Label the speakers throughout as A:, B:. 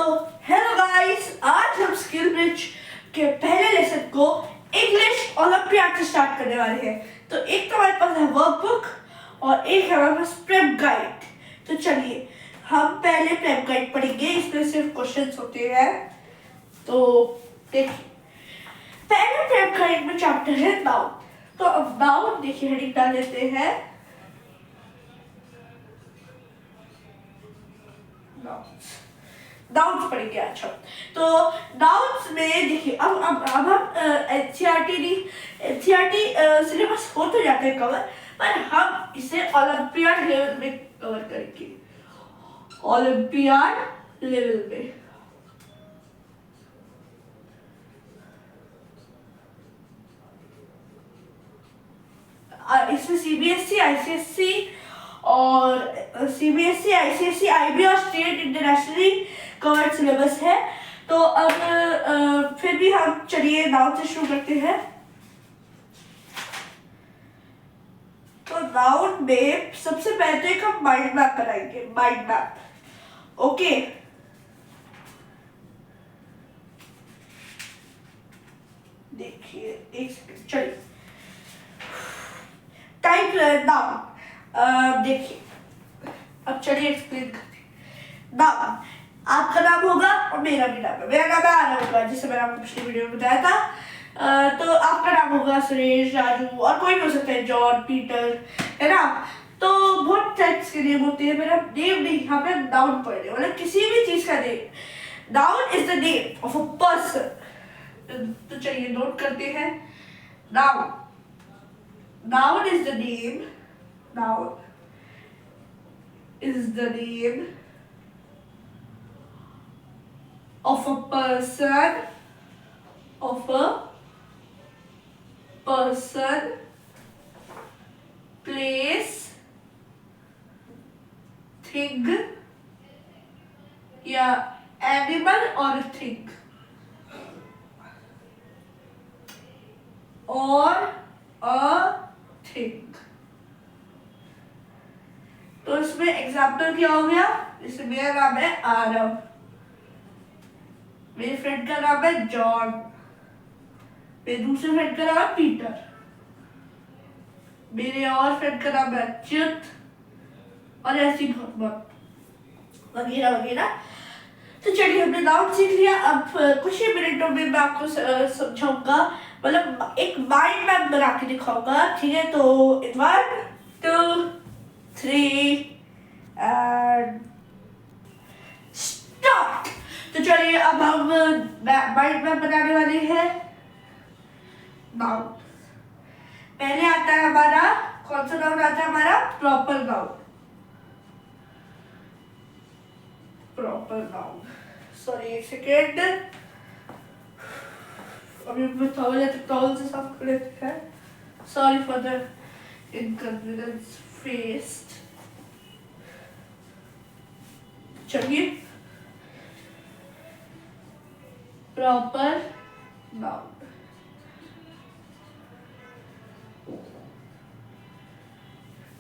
A: Hello guys, आज हम skill bridge के पहले लेसन को इंग्लिश ओलंपियाड से स्टार्ट करने वाले हैं। तो एक तो हमारे पास है वर्कबुक और एक है हमारे पास प्रेप गाइड। तो चलिए हम पहले प्रेप गाइड पढ़ेंगे, इसमें सिर्फ क्वेश्चंस होते हैं। तो देखिए, पहले प्रेप गाइड में चैप्टर है नाउन। तो अब नाउन देखिए, हेडिंग डाल देते हैं नाउन्स पढ़ेंगे। अच्छा, तो नाउन्स में देखिए अब हम एनसीईआरटी सिलेबस हो तो जाता है कवर, पर हम इसे ओलंपियाड लेवल में कवर करेंगे। ओलंपियाड लेवल में इसमें सीबीएसई, आईसीएसई और सीबीएसई, आईसीएसई, आईबी और स्टेट इंटरनेशनली कवर्ड सिलेबस है। तो अब फिर भी हम चलिए नाउन से शुरू करते हैं। तो नाउन में सबसे पहले तो एक हम माइंड मैप बनाएंगे, माइंड मैप। ओके, देखिए एक सेकंड, चलिए टाइप नाउन। देखिए अब चलिए एक्सप्लेन करते हैं। नाउन, आपका नाम होगा और मेरा भी नाम है। मेरा नाम आरव होगा, जैसे मैंने आपको पिछली वीडियो में बताया था। तो आपका नाम होगा सुरेश, राजू और कोई भी हो सकता है, जॉन, पीटर, है ना। तो बहुत टाइप्स के नेम होते हैं। मेरा नेम नहीं, यहाँ पे नाउन पढ़ने मतलब किसी भी चीज का name. Noun is the name of a person. तो चलिए नोट करते हैं। Noun, noun is the name, noun is the name of a person, place, thing या animal or thing or a think. तो इसमें एग्जाम्पल क्या हो गया, जैसे मेरा नाम है आरव, मेरे फ्रेंड का नाम है जॉन, मेरे दूसरे फ्रेंड का नाम है पीटर, मेरे और फ्रेंड का नाम है अच्युत, और ऐसी बहुत वगैरह वगैरह। तो चलिए हमने नाउन सीख लिया। अब कुछ ही मिनटों में मैं आपको समझाऊंगा, मतलब एक माइंड मैप बना के दिखाऊंगा, ठीक है। तो 1 2 3 एंड स्टार्ट। तो चलिए अब हम माइंड मैप बनाने वाले हैं। नाउन पहले आता है हमारा, कौन सा नाउन आता है हमारा, proper noun. Proper noun, sorry एक सेकेंड, अभी मैं टॉवल से साफ कर लेते हैं। Sorry for the inconvenience faced. चलिए, प्रॉपर नाउन,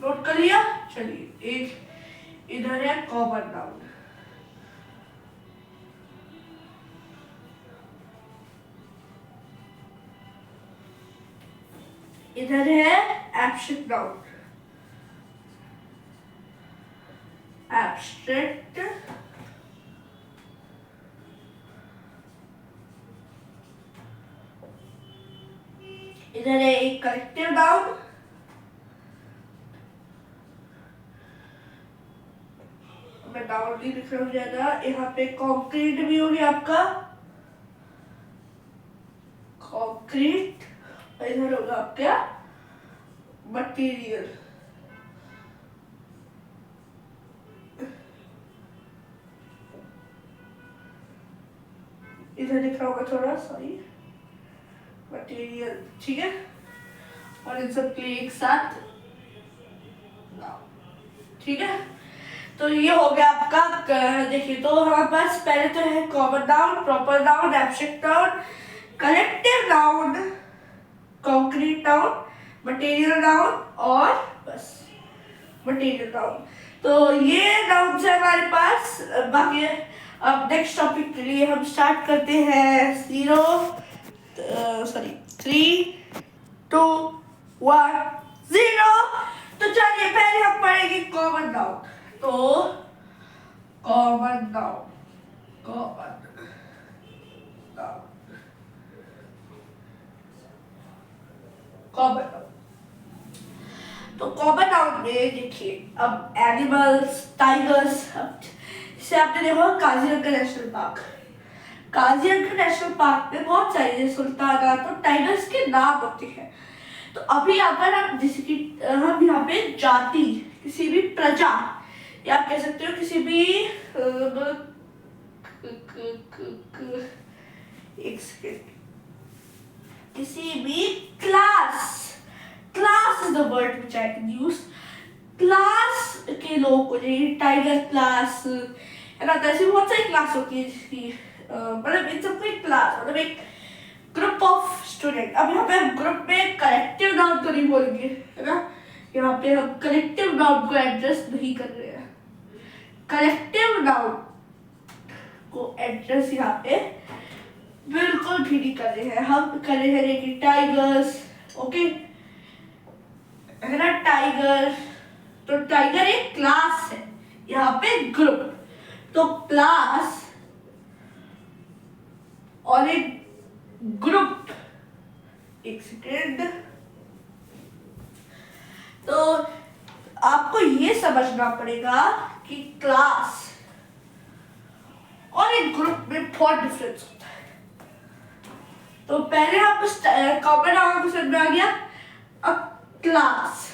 A: नोट कर लिया। चलिए एक इधर है कॉमन नाउन, इधर है एब्स्ट्रैक्ट नाउन, एब्स्ट्रैक्ट, इधर है एक कलेक्टिव नाउन, मैं नाउन नहीं लिख रहा हूँ ज्यादा। यहाँ पे कॉन्क्रीट भी हो गया आपका, कॉन्क्रीट, और इधर होगा आपका मटेरियल। इधर लिख रहा होगा थोड़ा, सॉरी, मटेरियल, ठीक है। और इन सब के एक साथ, ठीक है। तो ये हो गया आपका। देखिए, तो हमारे पास पहले तो है common noun, proper noun, abstract noun, collective noun, concrete noun, material noun और बस मटेरियल नाउन। तो ये नाउन है हमारे पास। बाकी अब नेक्स्ट टॉपिक के लिए हम स्टार्ट करते हैं 3, 2, 1, 0। तो चलिए पहले हम पढ़ेंगे कॉमन नाउन। तो common noun, common noun, common noun. तो कॉमन नाउन में देखिए, अब एनिमल्स, टाइगर्स, जैसे आपने देखा Kaziranga national park. Kaziranga national park में बहुत सारे सुल्ताना तो टाइगर्स के नाम होते हैं। तो अभी अगर हम जैसे कि हम यहाँ पे जाति, किसी भी प्रजा, या आप कह सकते हो किसी भी एक सेकेंड, किसी भी class, class is the word which I can use, class के लोगों को, जैसे टाइगर क्लास है ना, तो ऐसी बहुत सारी क्लास होती है जिसकी मतलब इन सबको एक क्लास, मतलब एक ग्रुप ऑफ स्टूडेंट। अब यहाँ पे हम ग्रुप में कलेक्टिव नाउन तो नहीं बोलेंगे, है ना, यहाँ पे हम कलेक्टिव नाउन को एड्रेस नहीं कर रहे हैं। कलेक्टिव नाउन को एड्रेस यहाँ पे बिल्कुल भी नहीं कर रहे हैं। हम कर रहे हैं कि टाइगर्स, ओके, है ना, टाइगर। तो टाइगर एक क्लास है, यहाँ पे ग्रुप। तो क्लास और एक ग्रुप, एक सेकेंड। तो आपको ये समझना पड़ेगा कि क्लास और एक ग्रुप में बहुत डिफरेंस होता है। तो पहले आप कॉमन नाउन को समझ में आ गया। अब class,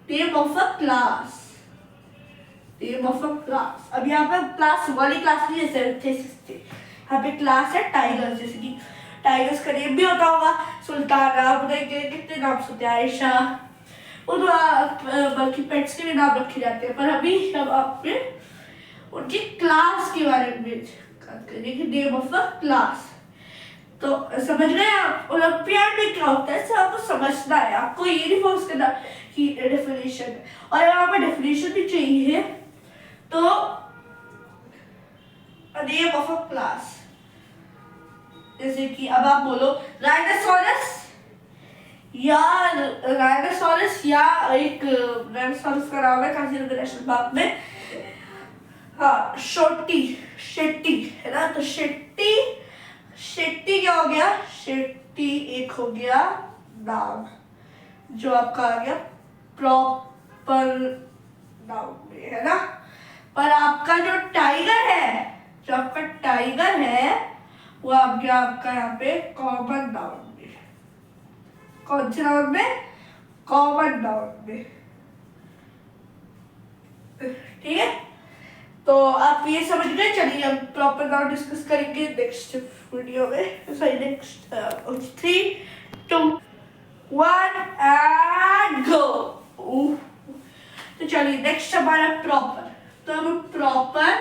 A: name of a class, name of a class. अब यहाँ पे क्लास वाली क्लास नहीं है, यहाँ पे क्लास है टाइगर्स। जैसे कि टाइगर्स का नेम भी होता होगा सुल्ताना, कितने नाम होते हैं, आयशा, और बल्कि पेट्स के भी नाम रखे जाते हैं। पर अभी हम आपने उनकी क्लास के बारे में बात करेंगे, नेम ऑफ अ क्लास। तो समझ गए आप ओलंपियाड में क्या होता है, आपको समझना है, आपको ये नहीं फोर्स करना कि डेफिनेशन, और अगर आपको डेफिनेशन भी चाहिए तो नेम ऑफ अ क्लास। जैसे कि अब आप बोलो राइनोसोरस या राइनोसोरस, या एक राइनोसोरस का नाम है काजीरंगा नेशनल पार्क में, हाँ, शेट्टी है ना। तो शेट्टी क्या हो गया, शेट्टी एक हो गया नाम जो आपका आ गया प्रॉपर नाउन में, है ना। पर आपका जो टाइगर है, वो आ गया आपका यहाँ पे कॉमन नाउन में। कौन से नाउन में, कॉमन नाउन में, ठीक है। तो आप ये समझ गए। चलिए हम प्रॉपर नाउन डिस्कस करेंगे नेक्स्ट वीडियो में, सॉरी नेक्स्ट 3, 2, 1 एंड गो। तो चलिए नेक्स्ट हमारा प्रॉपर। तो हम प्रॉपर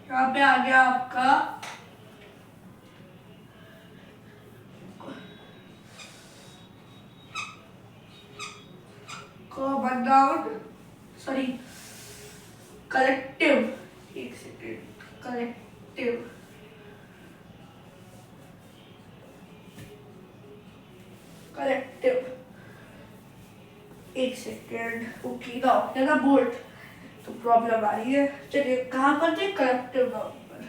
A: यहाँ पे आ गया आपका कॉमन नाउन, सॉरी कलेक्टिव, एक सेकेंड, कलेक्टिव, एक सेकेंड, ओके ना बोल्ट, तो प्रॉब्लम आ रही है। चलिए कहाँ पर थे, कलेक्टिव नाउन पर।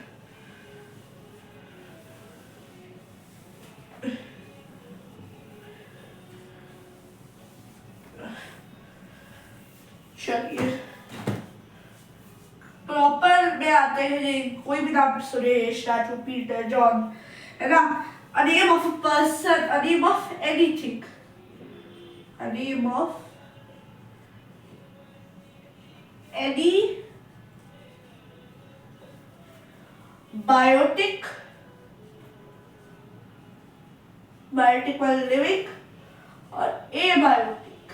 A: चलिए प्रॉपर में आते हैं, कोई भी नाम, सुरेश, राजू, पीटर, जॉन, है ना। A name of a person, a name of anything, a name of any biotic वाले लिविंग और abiotic,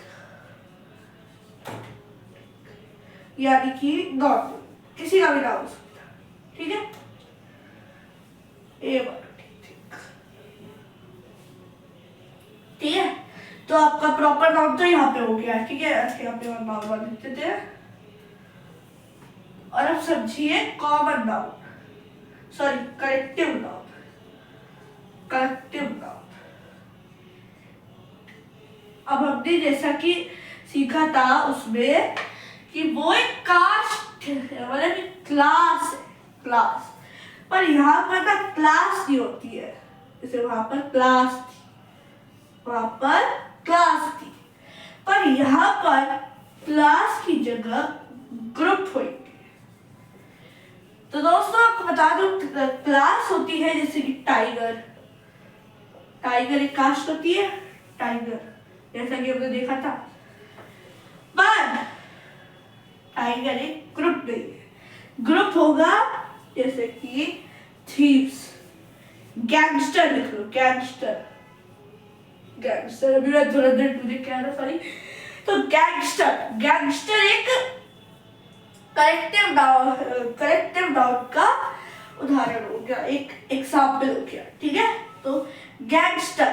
A: यानी कि नॉन, किसी का भी नाम हो सकता है, ठीक है। abiotic, तो आपका प्रॉपर नाउन तो यहाँ पे हो गया, ठीक है। यहाँ पे हम नाउन लिख देते हैं और अब समझिए common noun, sorry collective noun, collective noun. अब हमने जैसा कि सीखा था उसमें कि वो एक कास्ट मतलब क्लास है, क्लास, पर यहाँ पर ना क्लास नहीं होती है, जैसे वहां पर क्लास थी, वहां पर क्लास थी, पर यहाँ पर क्लास की जगह ग्रुप होंगे। तो दोस्तों आपको बता दूं क्लास होती है जैसे कि टाइगर, टाइगर एक कास्ट होती है, टाइगर, जैसा कि हमने देखा था। पर टाइगर एक ग्रुप नहीं है, ग्रुप होगा जैसे कि थीव्स, गैंगस्टर लिख लो, गैंगस्टर, गैंगस्टर अभी मैं थोड़ा देर मुझे क्या ना सॉरी। तो गैंगस्टर, गैंगस्टर एक कलेक्टिव नाउन का उदाहरण हो गया, एक एग्जाम्पल हो गया, ठीक है। तो गैंगस्टर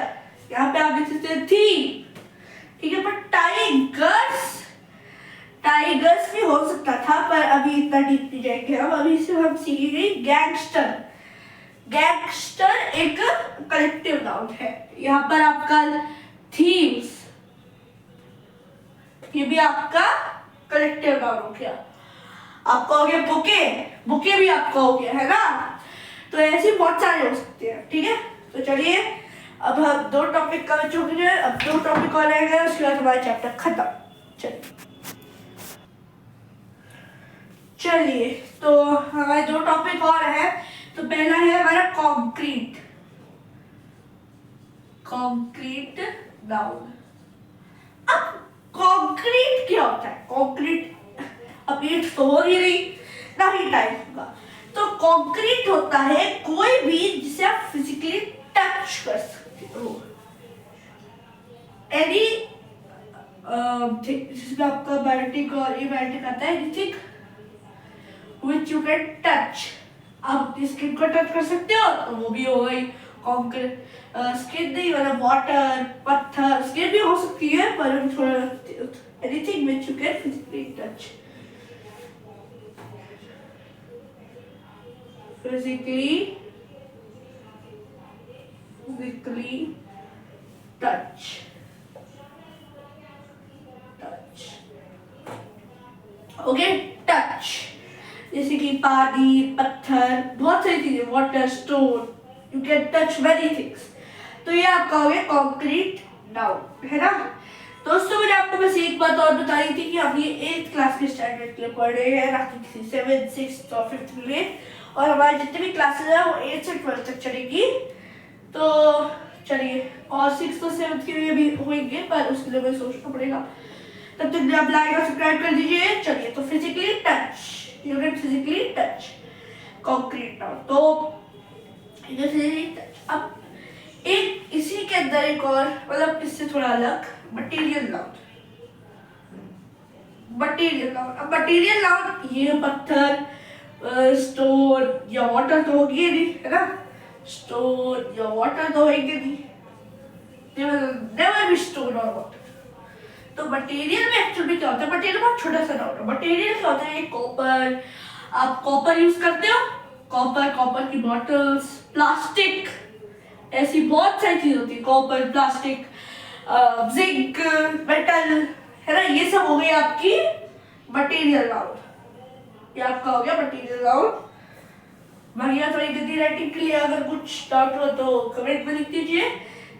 A: यहाँ पे आप देख सकते हैं थीव, ठीक है। पर टाइगर्स, टाइगर्स भी हो सकता था, पर अभी इतना डीप नहीं जाएंगे हम, अभी से हम सीखेंगे गैंगस्टर। गैंगस्टर एक कलेक्टिव नाउन है। यहाँ पर आपका थीव्स, ये भी आपका कलेक्टिव नाउन हो गया। आपका हो गया बुके, बुके भी आपका हो गया है ना। तो ऐसे बहुत सारे हो सकते हैं, ठीक है। तो चलिए अब हम 2 टॉपिक कर चुके हैं, अब 2 टॉपिक और रह गए, उसके बाद हमारा चैप्टर खत्म। चलिए तो हमारे 2 टॉपिक और है। तो पहला है हमारा कॉन्क्रीट, कॉन्क्रीट नाउन। अब कॉन्क्रीट क्या होता है? कॉन्क्रीट अब ये तो हो ही नहीं ना ही टाइप का। तो कॉन्क्रीट होता है कोई भी जिसे आप फिजिकली टच कर सकते हो, एनी जिसमें आपका बायोटिक और इबायोटिक आता है, anything which you can touch. आप स्किन को टच कर सकते हो तो वो भी हो गई कॉन्क्रीट। स्किन नहीं मतलब वाटर, पत्थर, स्किन भी हो सकती है पर हम थोड़ा anything which you can physically touch, physically touch, okay touch, जैसे कि पानी, पत्थर, बहुत सारी चीजें, water, stone, you can touch very things. तो ये आपका हो गया कॉन्क्रीट नाउन, है ना। दोस्तों मैंने आपको बस एक बात और बताई थी कि हम ये 8th क्लास के स्टैंडर्ड के लिए पढ़ रहे हैं, ना कि किसी 7th, 6th और 5th के लिए। और हमारे जितने भी क्लासेस हैं वो 8 से 12 तक चलेगी। तो चलिए, और 6th और 7th के लिए भी होंगे, पर उसके लिए मुझे सोचना पड़ेगा। तब तक आप लाइक और सब्सक्राइब कर दीजिए। चलिए तो physically touch, you can physically touch concrete noun. तो फिजिकली टच। अब एक इसी के अंदर एक और मतलब इससे थोड़ा अलग मटेरियल नाउन, मटेरियल नाउन। अब मटेरियल नाउन ये पत्थर, स्टोन या वाटर तो होगी नहीं, है ना। स्टोन या वाटर तो होंगे नहीं, नेवर बी स्टोन और वाटर। तो मटेरियल में एक्चुअली क्या होता है? मटेरियल बहुत छोटा सा नाउन है। मटेरियल क्या होता है? कॉपर, आप कॉपर यूज करते हो, कॉपर, कॉपर की बॉटल्स, प्लास्टिक, ऐसी बहुत सारी चीज होती है, कॉपर, प्लास्टिक, जिंक, मेटल, है ना। ये सब हो गई आपकी मटेरियल नाउन, ये आपका हो गया मटेरियल नाउन। भैया थोड़ी गंदी राइटिंग के लिए अगर कुछ डाउट हो तो कमेंट में लिख दीजिए।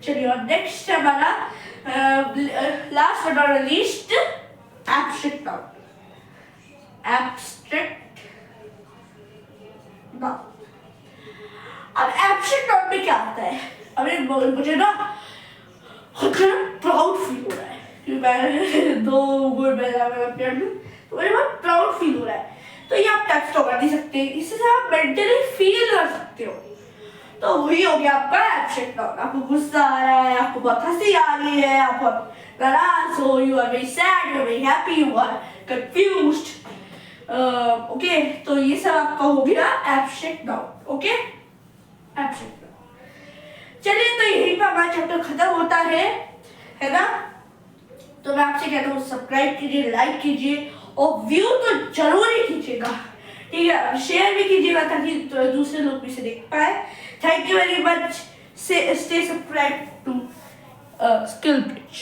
A: चलिए और नेक्स्ट हमारा last but not least abstract noun, abstract noun. अब एब्स्ट्रैक्ट नाउन में क्या आता है? अभी मुझे ना प्राउड फील हो रहा है कि मैं 2 गुड बजा में, तो मुझे बहुत प्राउड फील हो रहा है। तो ये आप टच तो कर नहीं सकते, इससे आप मेंटली फील कर सकते हो। तो वही हो गया आपका एब्स्ट्रैक्ट नाउन। आपको गुस्सा आ रहा है, आपको बहुत हंसी आ रही है, आप बहुत नाराज हो, you are very sad, you are very happy, you are confused, okay. तो ये सब आपका हो गया abstract noun, okay, abstract noun. चलिए तो यही पे हमारा चैप्टर खत्म होता है ना। तो मैं आपसे कहता हूँ सब्सक्राइब कीजिए, लाइक कीजिए और व्यू तो जरूर ही कीजिएगा, ठीक है, शेयर भी कीजिएगा ताकि दूसरे लोग भी इसे देख पाए। Thank you very much, stay subscribe to Skill bridge.